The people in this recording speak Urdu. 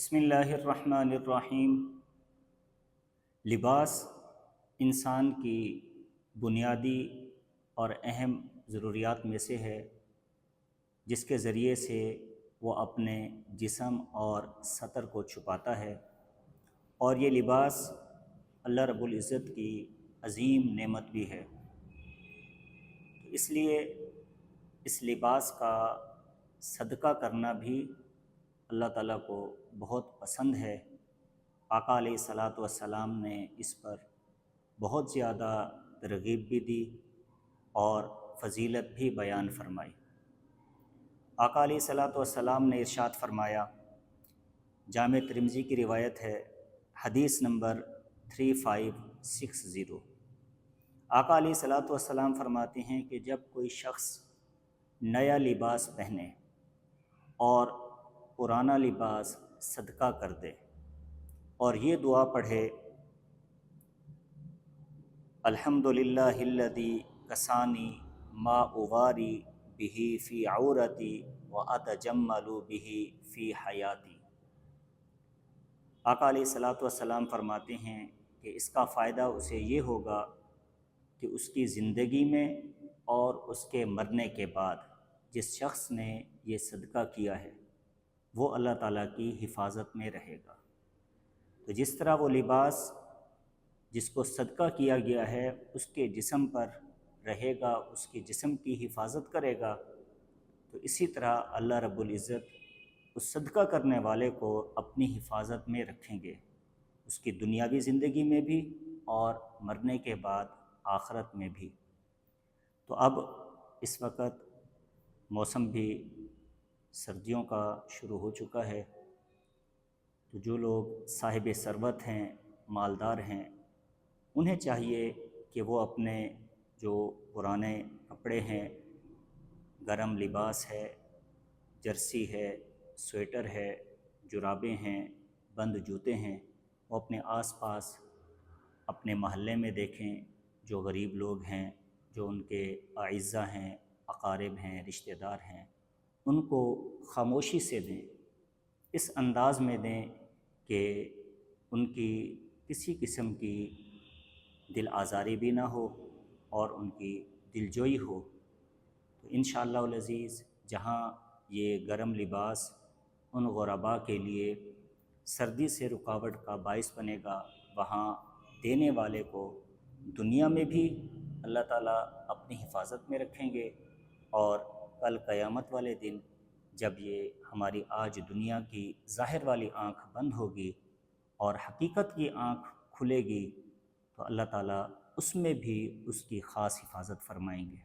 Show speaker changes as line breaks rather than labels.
بسم اللہ الرحمن الرحیم۔ لباس انسان کی بنیادی اور اہم ضروریات میں سے ہے، جس کے ذریعے سے وہ اپنے جسم اور سطر کو چھپاتا ہے، اور یہ لباس اللہ رب العزت کی عظیم نعمت بھی ہے۔ اس لیے اس لباس کا صدقہ کرنا بھی اللہ تعالیٰ کو بہت پسند ہے۔ آقا علیہ الصلاۃ والسلام نے اس پر بہت زیادہ ترغیب بھی دی اور فضیلت بھی بیان فرمائی۔ آقا علیہ الصلاۃ والسلام نے ارشاد فرمایا، جامع ترمذی کی روایت ہے، حدیث نمبر 3560۔ آقا علیہ الصلاۃ والسلام فرماتے ہیں کہ جب کوئی شخص نیا لباس پہنے اور پرانا لباس صدقہ کر دے اور یہ دعا پڑھے، الحمدللہ الذی کسانی ما اواری بہ فی عورتی واتجمل بہ فی حیاتی۔ آقا علیہ الصلاۃ والسلام فرماتے ہیں کہ اس کا فائدہ اسے یہ ہوگا کہ اس کی زندگی میں اور اس کے مرنے کے بعد جس شخص نے یہ صدقہ کیا ہے وہ اللہ تعالیٰ کی حفاظت میں رہے گا۔ تو جس طرح وہ لباس جس کو صدقہ کیا گیا ہے اس کے جسم پر رہے گا، اس کے جسم کی حفاظت کرے گا، تو اسی طرح اللہ رب العزت اس صدقہ کرنے والے کو اپنی حفاظت میں رکھیں گے، اس کی دنیاوی زندگی میں بھی اور مرنے کے بعد آخرت میں بھی۔ تو اب اس وقت موسم بھی سردیوں کا شروع ہو چکا ہے، تو جو لوگ صاحب ثروت ہیں، مالدار ہیں، انہیں چاہیے کہ وہ اپنے جو پرانے کپڑے ہیں، گرم لباس ہے، جرسی ہے، سویٹر ہے، جرابیں ہیں، بند جوتے ہیں، وہ اپنے آس پاس اپنے محلے میں دیکھیں، جو غریب لوگ ہیں، جو ان کے اعزہ ہیں، اقارب ہیں، رشتہ دار ہیں، ان کو خاموشی سے دیں، اس انداز میں دیں کہ ان کی کسی قسم کی دل آزاری بھی نہ ہو اور ان کی دلجوئی ہو۔ تو انشاءاللہ العزیز جہاں یہ گرم لباس ان غرباء کے لیے سردی سے رکاوٹ کا باعث بنے گا، وہاں دینے والے کو دنیا میں بھی اللہ تعالیٰ اپنی حفاظت میں رکھیں گے، اور کل قیامت والے دن جب یہ ہماری آج دنیا کی ظاہر والی آنکھ بند ہوگی اور حقیقت کی آنکھ کھلے گی، تو اللہ تعالیٰ اس میں بھی اس کی خاص حفاظت فرمائیں گے۔